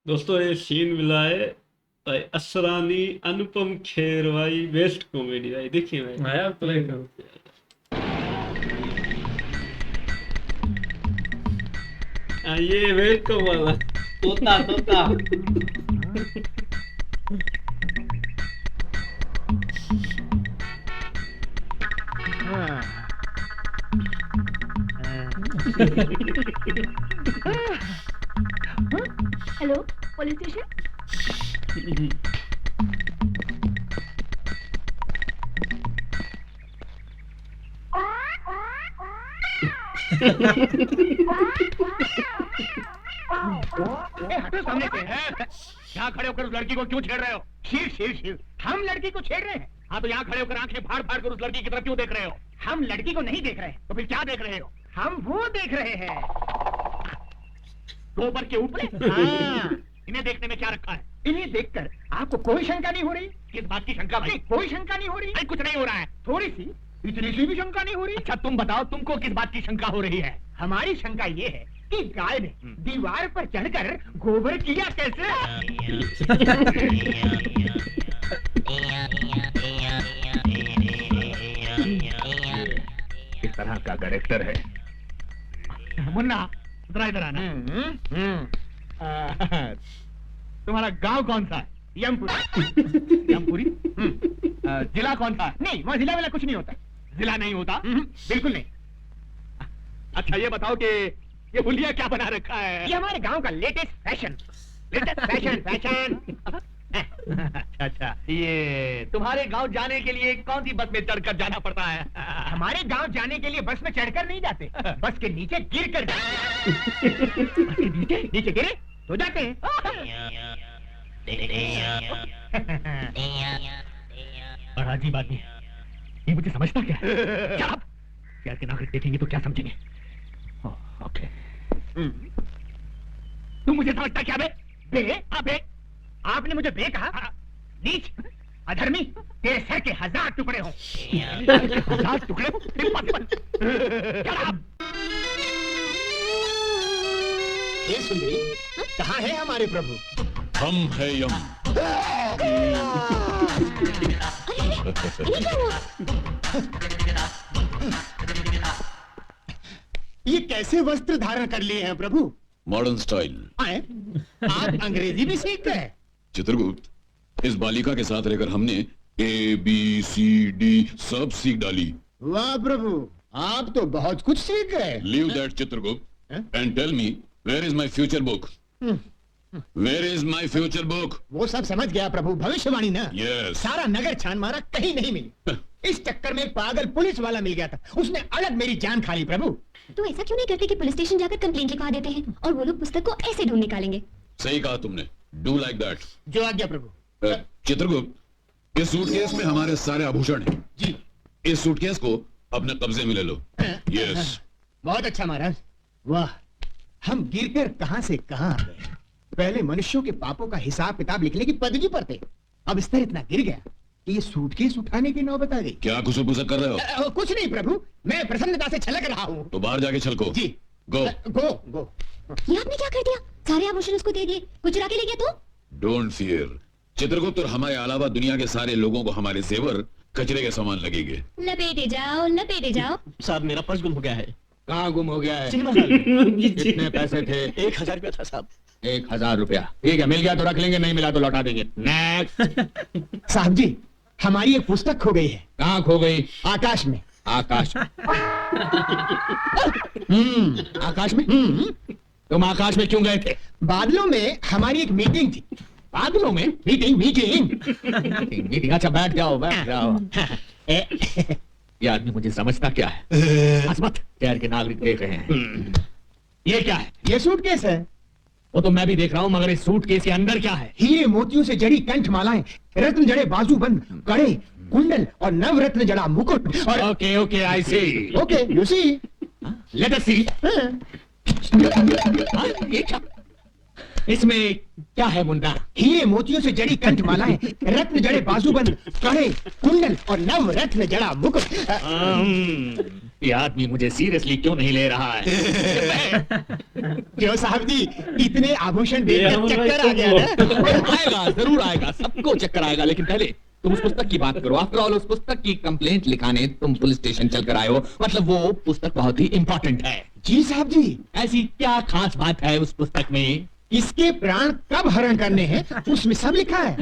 दोस्तों ये सीन मिला है भाई असरानी अनुपम खेर भाई बेस्ट कॉमेडी भाई देखिए भाई आया प्ले करो। ये वेलकम वाला तोता तोता हेलो पुलिस स्टेशन। हटो सामने से। यहाँ खड़े होकर उस लड़की को क्यों छेड़ रहे हो? शीर शीर शीर, हम लड़की को छेड़ रहे हैं। हाँ तो यहाँ खड़े होकर आंखें फाड़ फाड़ कर उस लड़की की तरफ क्यों देख रहे हो? हम लड़की को नहीं देख रहे हैं। तो फिर क्या देख रहे हो? हम वो देख रहे हैं गोबर के ऊपर। हाँ, इन्हें देखने में क्या रखा है? इन्हें देखकर आपको कोई शंका नहीं हो रही? किस बात की शंका भाई? कोई शंका नहीं हो रही? कुछ नहीं हो रहा है। थोड़ी सी, इतनी सी भी शंका नहीं हो रही? अच्छा तुम बताओ, तुमको किस बात की शंका हो रही है? हमारी शंका ये है कि गाय ने दीवार पर चढ़कर गोबर किया कैसे? किस तरह का कैरेक्टर है? मुन्ना जरा इधर आना। तुम्हारा गांव कौन सा है? यमपुरी। यमपुरी? जिला कौन सा है? नहीं, वहाँ जिला वाला कुछ नहीं होता। जिला नहीं होता? बिल्कुल नहीं। अच्छा ये बताओ कि ये हुलिया क्या बना रखा है? ये हमारे गांव का latest fashion. Latest fashion fashion. अच्छा ये तुम्हारे गांव जाने के लिए कौन सी बस में चढ़कर जाना पड़ता है? हमारे गांव जाने के लिए बस में चढ़कर नहीं जाते, बस के नीचे गिर कर जाते। नीचे नीचे गिरे तो जाते हैं। बड़ा अजीब आदमी है ये, मुझे समझता क्या है? आप शहर के नागरिक देखेंगे तो क्या समझेंगे? ओके तुम मुझे समझता क्या बे? बे? बे? आपने मुझे बे कहा? नीच अधर्मी, तेरे सर के 1000 टुकड़े हों। 1000 टुकड़े? ये सुंदरी, कहाँ है हमारे प्रभु? हम है यम। ये कैसे वस्त्र धारण कर लिए हैं प्रभु? Modern style. आप अंग्रेजी भी सीख गए? चित्रगुप्त, इस बालिका के साथ रहकर हमने ABCD सब सीख डाली। वाह प्रभु, आप तो बहुत कुछ सीख गए। Leave that Chitragupta and tell me where is my future book? Where is my future book? वो सब समझ गया प्रभु, भविष्यवाणी ना। यस। सारा नगर छान मारा, कहीं नहीं मिली। इस चक्कर में एक पागल पुलिस वाला मिल गया था, उसने अलग मेरी जान खा ली प्रभु। तो ऐसा क्यों नहीं करते कि पुलिस स्टेशन जाकर कंप्लेंट लिखवा देते हैं और वो लोग पुस्तक को ऐसे ढूंढ निकालेंगे? सही कहा तुमने, डू लाइक दैट। जो आज्ञा प्रभु। चित्रगुप्त, इस सूटकेस में हमारे सारे आभूषण हैं। जी। इस सूटकेस को अपने कब्जे में ले लो। यस। बहुत अच्छा महाराज। वाह, हम गिरकर कहां से कहां आ गए। पहले मनुष्यों के पापों का हिसाब किताब लिखने की पदवी पर थे, अब स्तर इतना गिर गया कि ये सूटकेस उठाने की नौबत आ गई। क्या कुछ कर रहे हो? कुछ नहीं प्रभु, मैं प्रसन्नता से छलक रहा हूँ। तो बाहर जाके छलको। जी। गो गो गो। ये आपने क्या कर दिया? सारे आभूषण उसको दे दिए, कुछ चुरा के ले गया तो? डोंट फियर चित्रगुप्त, और हमारे अलावा दुनिया के सारे लोगों को हमारे जेवर कचरे के सामान लगेंगे। लपेटे जाओ लपेटे जाओ। साहब मेरा पर्स गुम हो गया है। कहाँ गुम हो गया है? सिनेमा हॉल में। कितने पैसे थे? 1000 रुपया था साहब। 1000 रुपया? ठीक है, मिल गया तो रख लेंगे, नहीं मिला तो लौटा देंगे। नेक्स्ट। साहब जी, हमारी एक पुस्तक खो गई है। कहाँ खो गई? आकाश में। आकाश में? आकाश में? तुम आकाश में क्यों गए थे? बादलों में हमारी एक मीटिंग थी। बादलों में मीटिंग? मीटिंग। अच्छा बैठ जाओ बैठ जाओ। ये आदमी मुझे समझता क्या है? अजमत, शहर के नागरिक देख रहे हैं। ये क्या है? ये सूटकेस है। वो तो मैं भी देख रहा हूँ, मगर इस सूटकेस के अंदर क्या है? हीरे मोतियों से जड़ी कंठ मालाएं, रत्न जड़े बाजूबंद, कड़े, कुंडल और नवरत्न जड़ा मुकुट और okay okay I see. Okay you see. Let us see. ये क्या? इसमें क्या है मुन्ना? हीरे मोतियों से जड़ी कंठ मालाएं, रत्न जड़े बाजूबंद, कड़े, कुंडल और नवरत्न जड़ा मुकुट। ये आदमी मुझे सीरियसली क्यों नहीं ले रहा है? क्यों साहब जी, इतने आभूषण ये देखकर हम चक्कर भाई आ गया ना? आएगा, जरूर आएगा, सबको चक्कर आएगा, लेकिन पहले तुम उस पुस्तक की बात करो। आफ्टर ऑल उस पुस्तक की कंप्लेंट लिखाने तुम पुलिस स्टेशन चलकर आए हो, मतलब वो पुस्तक बहुत ही इंपॉर्टेंट है। जी साहब जी, ऐसी क्या खास बात है उस पुस्तक में? इसके प्राण कब हरण करने हैं उसमें सब लिखा है।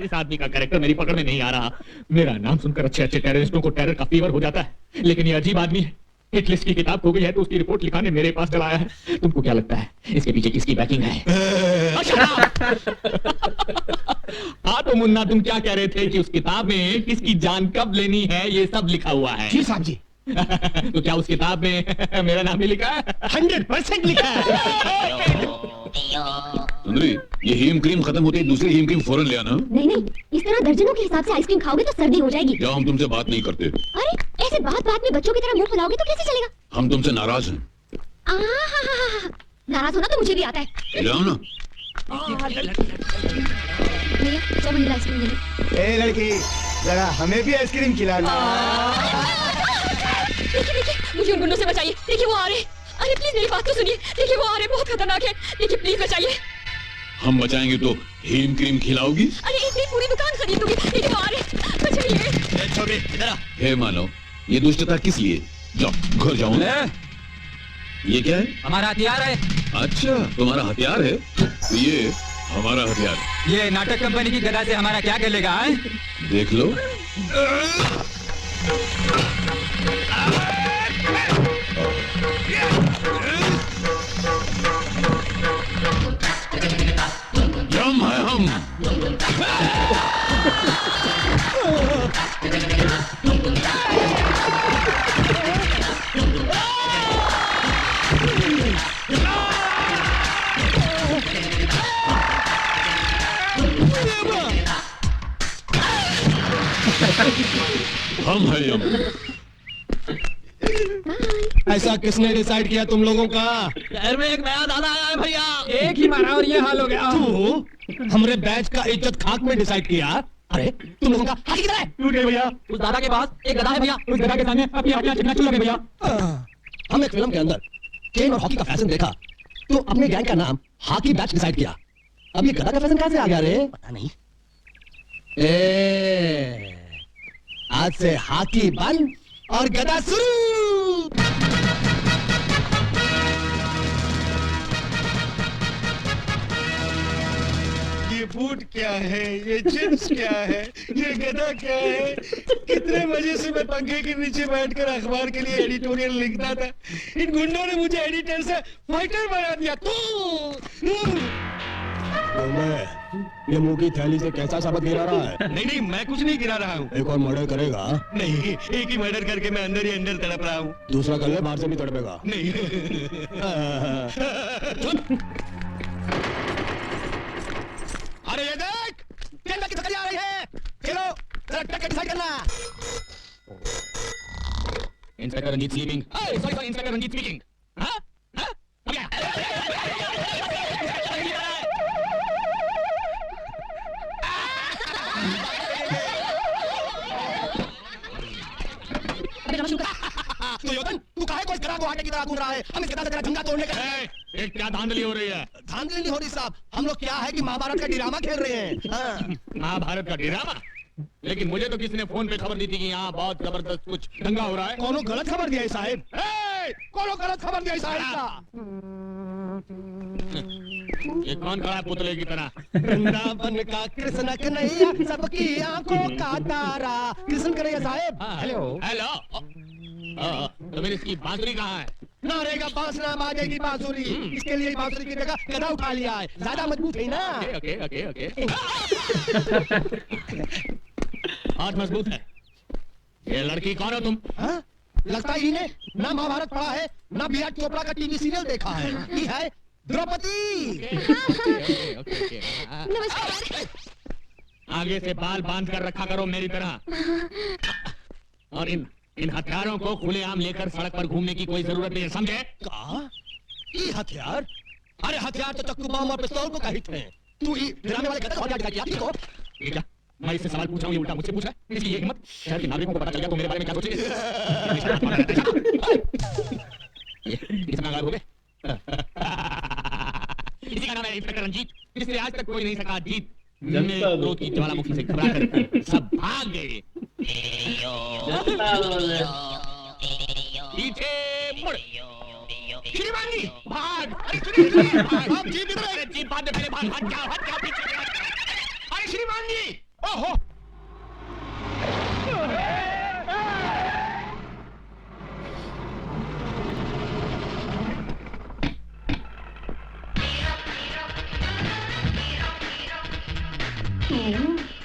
इस आदमी का कैरेक्टर मेरी पकड़ में नहीं आ रहा। मेरा नाम सुनकर अच्छे अच्छे टेररिस्टों को टेरर का फीवर हो जाता है, लेकिन ये अजीब आदमी है। हिट लिस्ट की किताब खो गई है तो उसकी रिपोर्ट लिखाने मेरे पास चला आया है। तुमको क्या लगता है इसके पीछे किसकी बैकिंग है? हाँ तो मुन्ना, तुम क्या कह रहे थे कि उस किताब में किसकी जान कब लेनी है ये सब लिखा हुआ है? जी साहब जी, तो क्या उस किताब में मेरा नाम भी लिखा है? 100% लिखा है। सुंदरी, ये हीम क्रीम खत्म होते ही दूसरी हीम क्रीम फौरन ले आना। नहीं नहीं, इस तरह दर्जनों के हिसाब से आइसक्रीम खाओगे तो सर्दी हो जाएगी। क्या हम तुमसे बात नहीं करते? अरे ऐसे बात बात में बच्चों की तरह मुंह फुलाओगे तो कैसे चलेगा? हम तुमसे नाराज हैं। नाराज होना तो मुझे भी आता है। जाओ ना। भैया 100 वनीला आइसक्रीम दे दो। ए लड़की, जरा हमें भी आइसक्रीम खिलाना। देखिए देखिए, मुझे उन गुंडों से बचाइए। देखिए वो आ रहे हैं। अरे प्लीज मेरी बात तो सुनिए। देखिए वो आ रहे हैं, बहुत खतरनाक है। देखिए प्लीज बचाइए। हम बचाएंगे तो हीम क्रीम खिलाओगी? अरे इतनी पूरी दुकान खरीद दूंगी। देखिए वो आ रहे हैं, बचाइए। छोटे इधर आ। हे मानव, ये दुष्टता किस लिए? जाओ घर जाओ। ये क्या है? हमारा हथियार है। अच्छा, तुम्हारा हथियार है? तो ये हमारा हथियार है। ये नाटक कंपनी की गदा से हमारा क्या खेलेगा है? देख लो। यम है हम। हम है यम। ऐसा किसने डिसाइड किया तुम लोगों का? शहर में एक नया दादा आया है भैया। एक ही मारा और ये हाल हो गया। तू हमरे बैच का इज्जत खाक में डिसाइड किया? अरे तुम लोगों का हाथी किधर है? टूट गए भैया। उस दादा के पास एक गदा है भैया। उस गदा के सामने अपनी हड्डियां चिकना लगे भैया। हम एक फिल्म के अंदर चेन और हॉकी का फैशन देखा तो अपने गैंग का नाम हॉकी बैच डिसाइड किया। अब ये गदा का फैशन कहां से आ गया रे? पता नहीं। आज से हॉकी बंद और गदा शुरू। ये बूट क्या है, ये जींस क्या है, ये गदा क्या है? कितने मजे से मैं पंखे के नीचे बैठकर अखबार के लिए एडिटोरियल लिखता था। इन गुंडों ने मुझे एडिटर से फाइटर बना दिया। ये मुंह की थैली से कैसा शब्द गिरा रहा है? नहीं नहीं, मैं कुछ नहीं गिरा रहा हूँ। एक और मर्डर करेगा? नहीं, एक ही मर्डर करके मैं अंदर ही अंदर तड़प रहा हूँ। दूसरा कर ले, बाहर से भी तड़पेगा। नहीं। अरे ये देख, ट्रेन में किधर जा रही है? चलो जरा ट्रैक डिसाइड करना। Inspector Ranjit sleeping. Sorry inspector Ranjit speaking. हाँ हाँ अब क्या? दुर्योधन, तू काहे को इस गधा को आटे की तरह कूद रहा है? हम इस गधा से तेरा झंडा तोड़ने का है। ये क्या धांधली हो रही है? धांधली नहीं हो रही साहब, हम लोग क्या है कि महाभारत का ड्रामा खेल रहे हैं। हाँ। महाभारत का ड्रामा? लेकिन मुझे तो किसी ने फोन पे खबर दी थी कि यहाँ बहुत जबरदस्त कुछ दंगा हो रहा है। कौनो गलत खबर दिया है साहब? कौनो गलत खबर दिया है साहब? ये कौन खड़ा है पुतले की तरह? वृंदावन का कृष्ण कन्हैया, सबकी आंखों का तारा। कृष्ण कन्हैया साहब। Hello hello. तो मेरी इसकी बांसुरी कहाँ है? नारेगा बांस ना बाजेगी बांसुरी। इसके लिए बांसुरी की जगह गदा उठा लिया है, ज्यादा मजबूत है ना। Okay okay okay okay. हाथ मजबूत है। ये लड़की कौन हो तुम? हाँ? लगता ही ने ना महाभारत पढ़ा है, ना बी आर चोपड़ा का टीवी सीरियल देखा है। ये है द्रौपदी। नमस्कार। आगे से बाल बांध कर रखा करो मेरी तरह। और इन हथियारों को खुलेआम लेकर सड़क पर घूमने की कोई जरूरत नहीं है, समझे? कहा? ये हथियार? अरे हथियार तो चक्कू बम और पिस्तौल को कहित हैं। तू ये ड्रामे वाले गधा को हथियार दिखाई किया? ये क्या? मैं इससे सवाल पूछ रहा हूँ, ये उल्टा मुझसे पूछ रहा है। इसकी ये हिम्मत, शहर के नागरिकों को पता चल गया तो मेरे बारे में क्या सोचेंगे? ये कितना नागार हो गए? इसी का नाम है इंस्पेक्टर रंजीत, जिससे आज तक कोई नहीं सका जीत। जनता दो। क्रोध की ज्वालामुखी से घबरा कर सब भाग गए। पीछे मुड़। श्रीमान जी भाग! अरे श्रीमान जी भाग! जीप इधर है। जीप भाग दे, पहले भाग, हट जाओ पीछे। अरे श्रीमान जी! ओहो!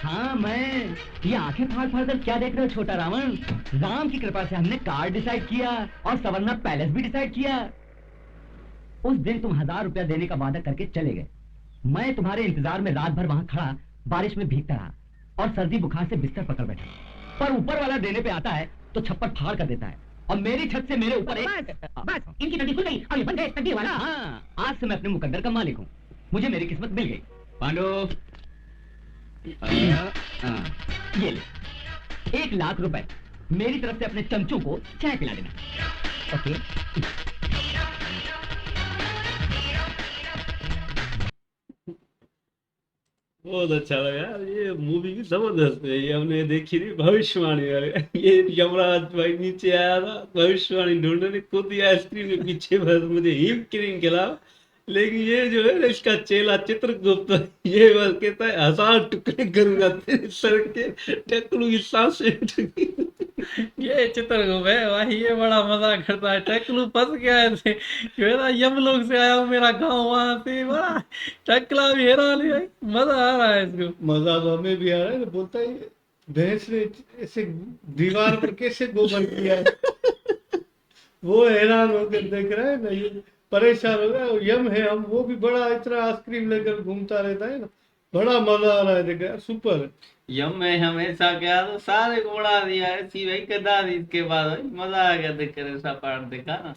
हाँ मैं। ये आंखें फाड़ फाड़ कर क्या देख रहे हो छोटा रावण? राम की कृपा से हमने कार डिसाइड किया और सवर्णा पैलेस भी डिसाइड किया। उस दिन तुम 1000 रुपया देने का वादा करके चले गए। मैं तुम्हारे इंतजार में रात भर वहां खड़ा बारिश में भीगता रहा और सर्दी बुखार से बिस्तर पकड़ बैठा। पर ऊपर वाला देने पे आता है तो छप्पर फाड़ कर देता है और मेरी छत से मेरे ऊपर बस इनकी टंकी खुल गई और ये बंद है टंकी वाला। हाँ, आज से मैं अपने मुकद्दर का मालिक हूँ। मुझे मेरी किस्मत मिल गई। पांडु ये ले 1 लाख रुपए मेरी तरफ से अपने चमचों को चाय पिला देना। ओके? बहुत अच्छा लगा यार, ये मूवी भी जबरदस्त है। ये हमने देखी थी भविष्यवाणी वाली। ये यमराज भाई नीचे आया था भविष्यवाणी ढूंढने, खुद ही आइसक्रीम के पीछे बस मुझे हिम क्रीम खिलाओ। लेकिन ये जो है ना इसका चेला चित्रगुप्त, ये बस कहता है 1000 टुकड़े करूंगा तेरे सर के, टकलू की सांसें ये चित्रगुप्त है भाई, ये बड़ा मजा करता है। टकलू फंस गया है, मेरा यमलोक से आया हूँ, मेरा गांव वहां से, बड़ा टकला भी हैरान है भाई, मजा आ रहा है इसको। मजा तो हमें भी आ रहा है। बोलता है भैंस ने ऐसे दीवार पर कैसे गोबर किया है। वो हैरान होकर देख रहा है ना, ये परेशान हो गया। और यम है हम, वो भी बड़ा इतना आइसक्रीम लेकर घूमता रहता है ना, बड़ा मजा आ रहा है देख यार, सुपर। यम में हमेशा क्या तो सारे को उड़ा दिया है, सी भाई गदा दी। इसके बाद भाई मजा आ गया देख कर ऐसा पार्ट देखा ना।